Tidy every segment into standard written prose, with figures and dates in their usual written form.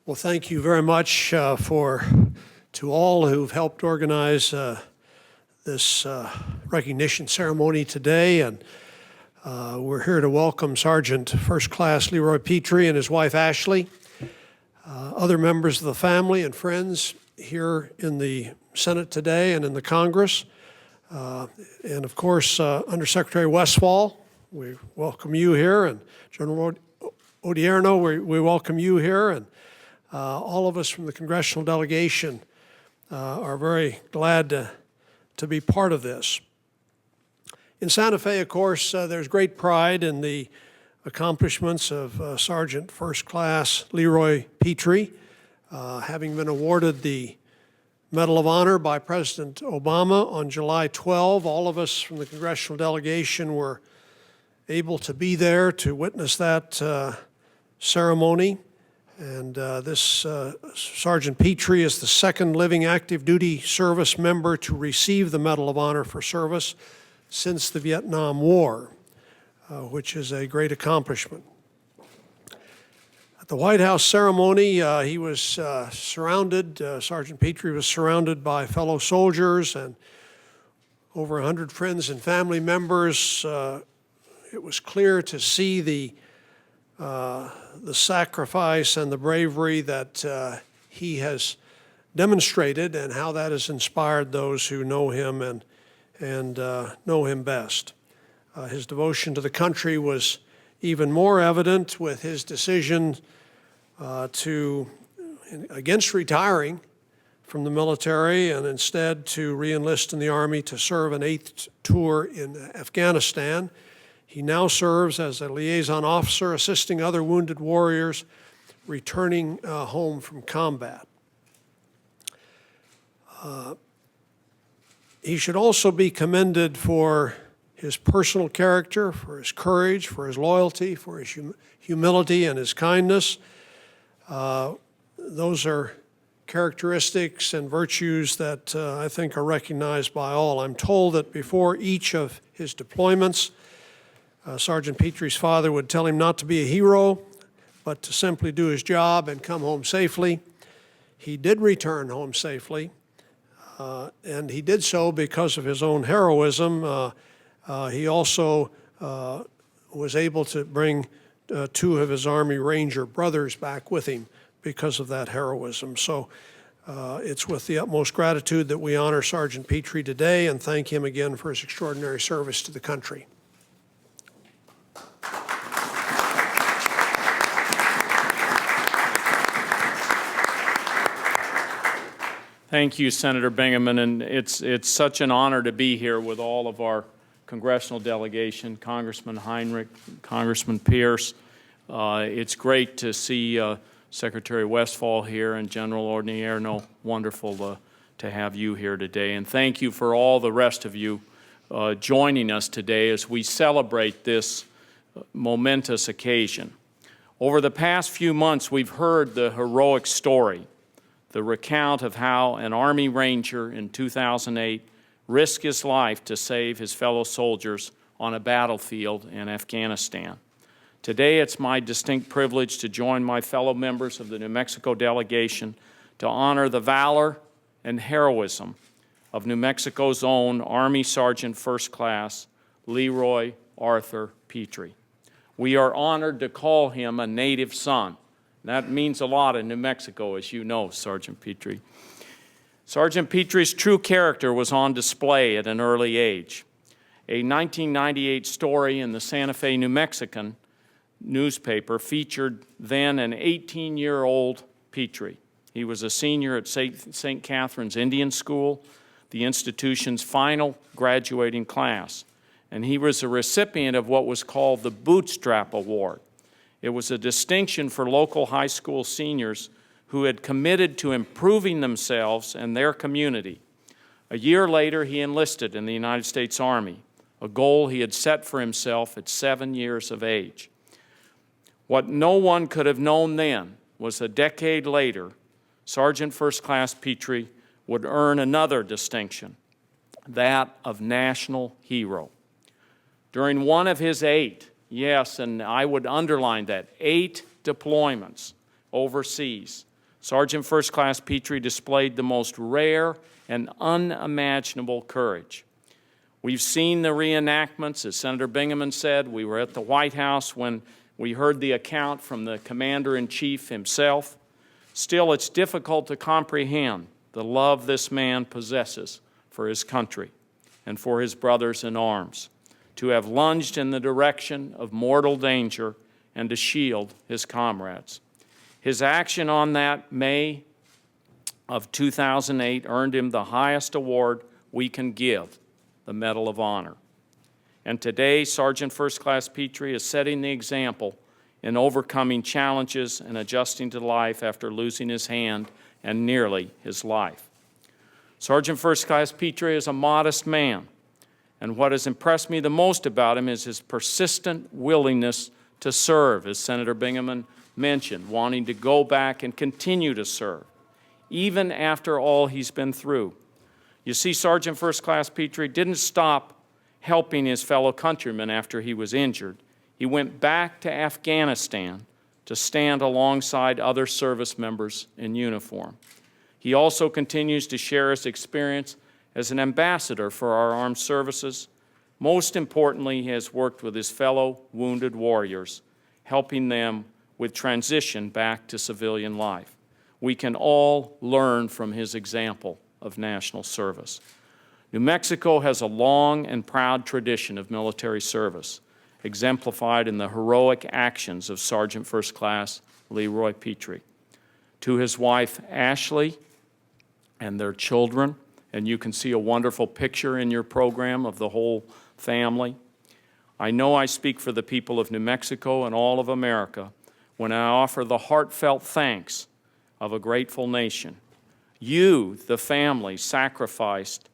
Well, thank you very much to all who've helped organize this recognition ceremony today. And we're here to welcome Sergeant First Class Leroy Petry and his wife Ashley, other members of the family and friends here in the Senate today and in the Congress. And of course, Undersecretary Westfall, we welcome you here, and General Odierno, we welcome you here, and all of us from the Congressional Delegation are very glad to be part of this. In Santa Fe, of course, there's great pride in the accomplishments of Sergeant First Class Leroy Petry, having been awarded the Medal of Honor by President Obama on July 12. All of us from the Congressional Delegation were able to be there to witness that ceremony. And this Sergeant Petry is the second living active duty service member to receive the Medal of Honor for service since the Vietnam War, which is a great accomplishment. At the White House ceremony, he was surrounded, Sergeant Petry was surrounded by fellow soldiers and over 100 friends and family members. It was clear to see the sacrifice and the bravery that he has demonstrated and how that has inspired those who know him and know him best. His devotion to the country was even more evident with his decision against retiring from the military and instead to re-enlist in the Army to serve an 8th tour in Afghanistan. He now serves as a liaison officer assisting other wounded warriors returning home from combat. He should also be commended for his personal character, for his courage, for his loyalty, for his humility and his kindness. Those are characteristics and virtues that I think are recognized by all. I'm told that before each of his deployments, Sergeant Petry's father would tell him not to be a hero, but to simply do his job and come home safely. He did return home safely, and he did so because of his own heroism. He also was able to bring 2 of his Army Ranger brothers back with him because of that heroism. So it's with the utmost gratitude that we honor Sergeant Petry today and thank him again for his extraordinary service to the country. Thank you, Senator Bingaman, and it's such an honor to be here with all of our congressional delegation, Congressman Heinrich, Congressman Pierce. It's great to see Secretary Westfall here and General Odierno. Wonderful to have you here today, and thank you for all the rest of you joining us today as we celebrate this momentous occasion. Over the past few months, we've heard the heroic story, the recount of how an Army Ranger in 2008 risked his life to save his fellow soldiers on a battlefield in Afghanistan. Today, it's my distinct privilege to join my fellow members of the New Mexico delegation to honor the valor and heroism of New Mexico's own Army Sergeant First Class Leroy Arthur Petry. We are honored to call him a native son. That means a lot in New Mexico, as you know, Sergeant Petry. Sergeant Petry's true character was on display at an early age. A 1998 story in the Santa Fe New Mexican newspaper featured then an 18-year-old Petry. He was a senior at St. Catherine's Indian School, the institution's final graduating class, and he was a recipient of what was called the Bootstrap Award. It was a distinction for local high school seniors who had committed to improving themselves and their community. A year later, he enlisted in the United States Army, a goal he had set for himself at 7 years of age. What no one could have known then was a decade later, Sergeant First Class Petry would earn another distinction, that of National Hero. During one of his 8, yes, and I would underline that, 8 deployments overseas, Sergeant First Class Petry displayed the most rare and unimaginable courage. We've seen the reenactments, as Senator Bingaman said. We were at the White House when we heard the account from the Commander-in-Chief himself. Still, it's difficult to comprehend the love this man possesses for his country and for his brothers in arms, to have lunged in the direction of mortal danger and to shield his comrades. His action on that May of 2008 earned him the highest award we can give, the Medal of Honor. And today, Sergeant First Class Petry is setting the example in overcoming challenges and adjusting to life after losing his hand and nearly his life. Sergeant First Class Petry is a modest man, and what has impressed me the most about him is his persistent willingness to serve, as Senator Bingaman mentioned, wanting to go back and continue to serve, even after all he's been through. You see, Sergeant First Class Petry didn't stop helping his fellow countrymen after he was injured. He went back to Afghanistan to stand alongside other service members in uniform. He also continues to share his experience as an ambassador for our armed services. Most importantly, he has worked with his fellow wounded warriors, helping them with transition back to civilian life. We can all learn from his example of national service. New Mexico has a long and proud tradition of military service, exemplified in the heroic actions of Sergeant First Class Leroy Petry. To his wife, Ashley, and their children, and you can see a wonderful picture in your program of the whole family. I know I speak for the people of New Mexico and all of America when I offer the heartfelt thanks of a grateful nation. You, the family, sacrificed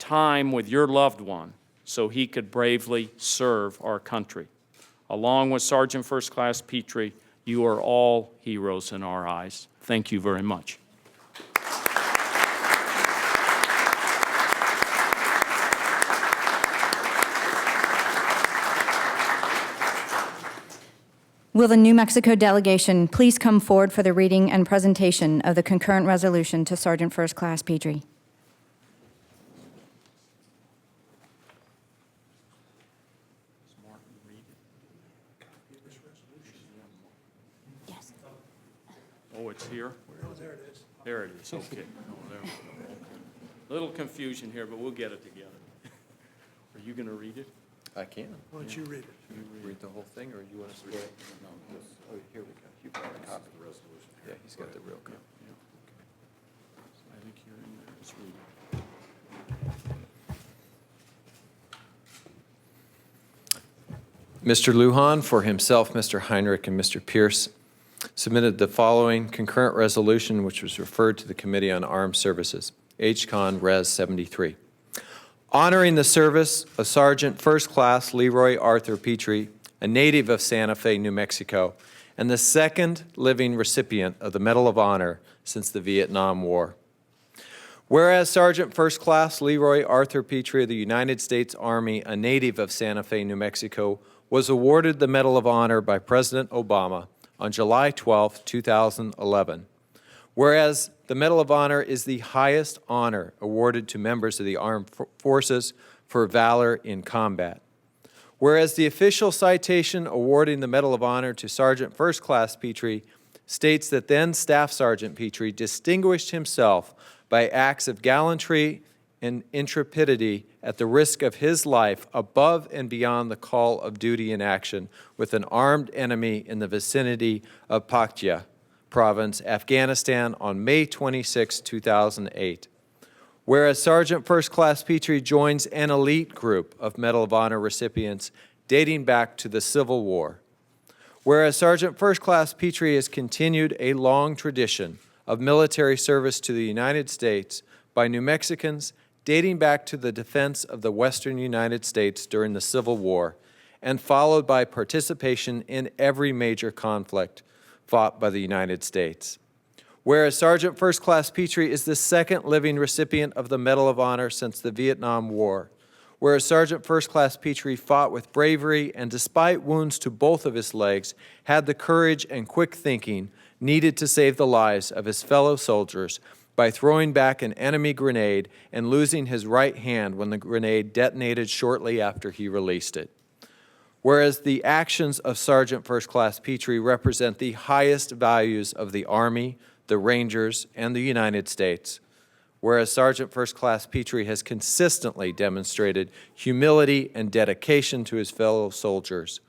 time with your loved one so he could bravely serve our country. Along with Sergeant First Class Petry, you are all heroes in our eyes. Thank you very much. Will the New Mexico delegation please come forward for the reading and presentation of the concurrent resolution to Sergeant First Class Petry? Yes. Oh, it's here? Oh, there it is. There it is, okay. Oh, there we go. Little confusion here, but we'll get it together. Are you going to read it? I can. Why don't you read it? Read the whole thing, or you want us to read it? No, this, oh, here we go. You brought a copy of the resolution. Yeah, he's got the real copy. I think you're in there. Let's read it. Mr. Lujan, for himself, Mr. Heinrich, and Mr. Pierce, submitted the following concurrent resolution, which was referred to the Committee on Armed Services, HCON Res 73. Honoring the service of Sergeant First Class Leroy Arthur Petry, a native of Santa Fe, New Mexico, and the second living recipient of the Medal of Honor since the Vietnam War. Whereas Sergeant First Class Leroy Arthur Petry of the United States Army, a native of Santa Fe, New Mexico, was awarded the Medal of Honor by President Obama on July 12, 2011. Whereas the Medal of Honor is the highest honor awarded to members of the armed forces for valor in combat. Whereas the official citation awarding the Medal of Honor to Sergeant First Class Petry states that then Staff Sergeant Petry distinguished himself by acts of gallantry and intrepidity at the risk of his life above and beyond the call of duty in action with an armed enemy in the vicinity of Paktia Province, Afghanistan on May 26, 2008. Whereas Sergeant First Class Petry joins an elite group of Medal of Honor recipients dating back to the Civil War. Whereas Sergeant First Class Petry has continued a long tradition of military service to the United States by New Mexicans dating back to the defense of the Western United States during the Civil War, and followed by participation in every major conflict fought by the United States. Whereas Sergeant First Class Petry is the second living recipient of the Medal of Honor since the Vietnam War. Whereas Sergeant First Class Petry fought with bravery and despite wounds to both of his legs, had the courage and quick thinking needed to save the lives of his fellow soldiers by throwing back an enemy grenade and losing his right hand when the grenade detonated shortly after he released it. Whereas the actions of Sergeant First Class Petry represent the highest values of the Army, the Rangers, and the United States. Whereas Sergeant First Class Petry has consistently demonstrated humility and dedication to his fellow soldiers.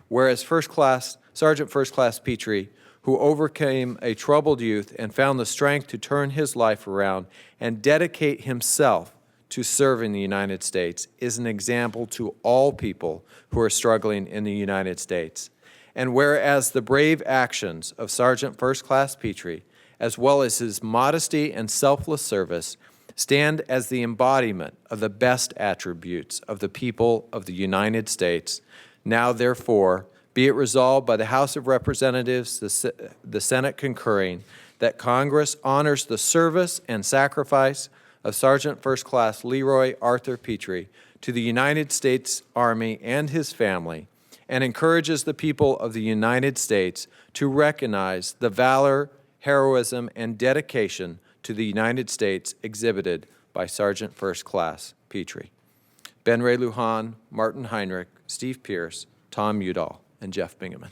Whereas Sergeant First Class Petry, who overcame a troubled youth and found the strength to turn his life around and dedicate himself to serving the United States, is an example to all people who are struggling in the United States. And whereas the brave actions of Sergeant First Class Petry, as well as his modesty and selfless service, stand as the embodiment of the best attributes of the people of the United States, now therefore be it resolved by the House of Representatives, the Senate concurring, that Congress honors the service and sacrifice of Sergeant First Class Leroy Arthur Petry to the United States Army and his family, and encourages the people of the United States to recognize the valor, heroism, and dedication to the United States exhibited by Sergeant First Class Petry. Ben Ray Lujan, Martin Heinrich, Steve Pierce, Tom Udall, and Jeff Bingaman.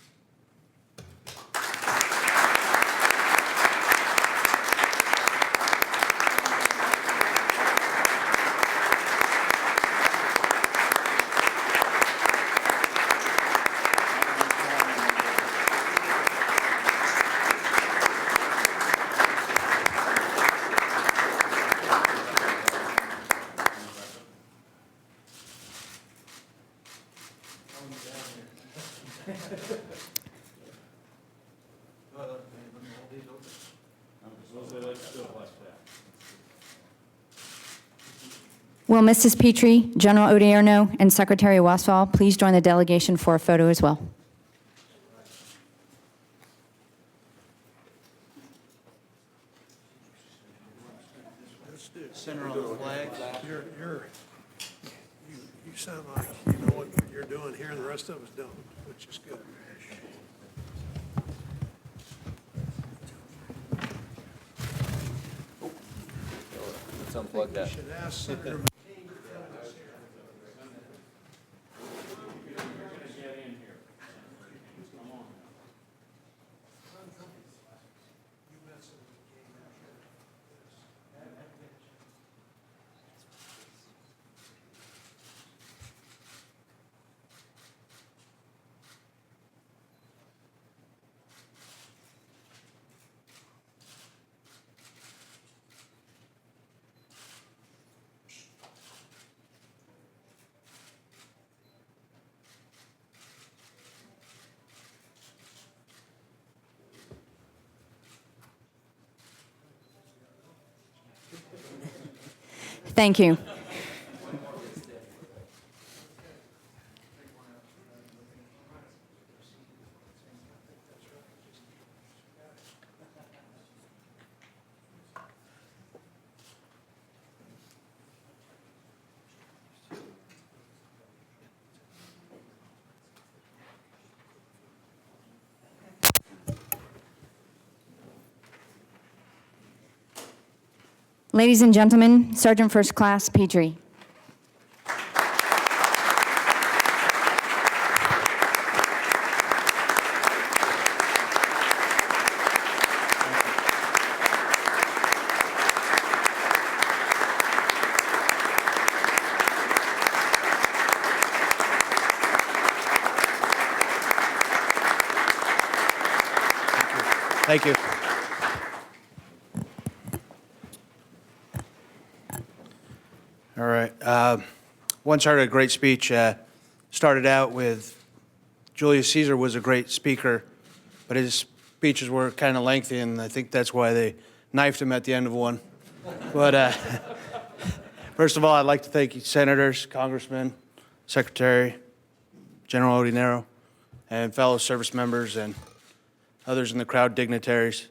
Will Mrs. Petry, General Odierno, and Secretary Westphal please join the delegation for a photo as well? Center on the flag. You sound like you know what you're doing here, and the rest of us don't, which is good. Let's unplug that. Should ask Senator Thank you. Ladies and gentlemen, Sergeant First Class Petry. Thank you. All right. Once heard a great speech. Started out with Julius Caesar was a great speaker, but his speeches were kind of lengthy, and I think that's why they knifed him at the end of one. But first of all, I'd like to thank you, senators, congressmen, secretary, General Odierno, and fellow service members and others in the crowd, dignitaries.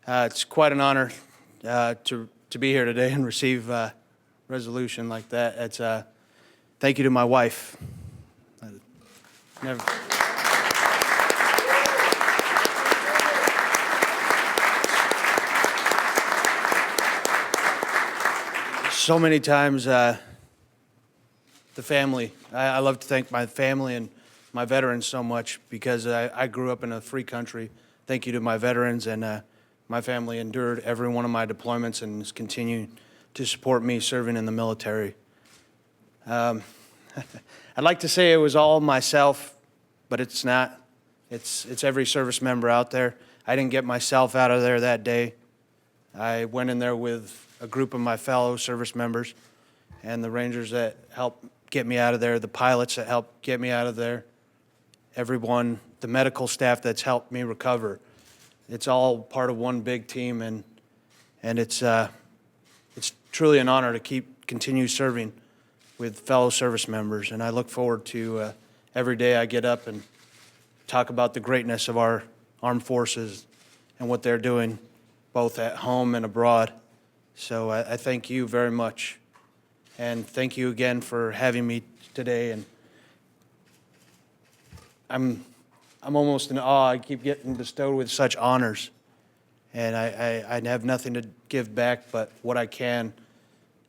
It's quite an honor to be here today and receive resolution like that. It's thank you to my wife. so many times, the family. I love to thank my family and my veterans so much because I grew up in a free country. Thank you to my veterans, and my family endured every one of my deployments and is continuing to support me serving in the military. I'd like to say it was all myself, but it's not. It's every service member out there. I didn't get myself out of there that day. I went in there with a group of my fellow service members and the Rangers that helped get me out of there, the pilots that helped get me out of there, everyone, the medical staff that's helped me recover. It's all part of one big team, and it's truly an honor to continue serving with fellow service members. And I look forward to every day I get up and talk about the greatness of our armed forces and what they're doing both at home and abroad. So I thank you very much. And thank you again for having me today. And I'm almost in awe. I keep getting bestowed with such honors. And I have nothing to give back but what I can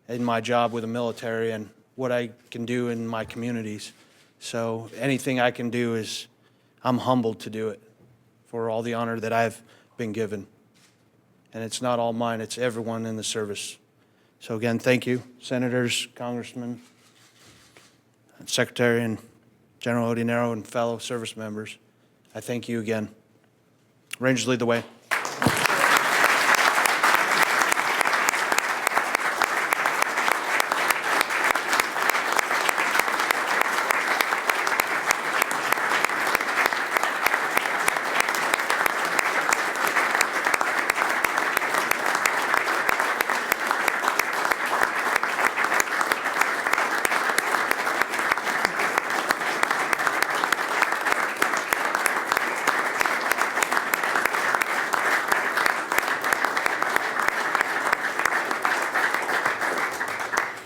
in my job with the military and what I can do in my communities. So anything I can do is, I'm humbled to do it for all the honor that I've been given. And it's not all mine, it's everyone in the service. So again, thank you, Senators, Congressmen, Secretary, and General Odinero, and fellow service members. I thank you again. Rangers lead the way.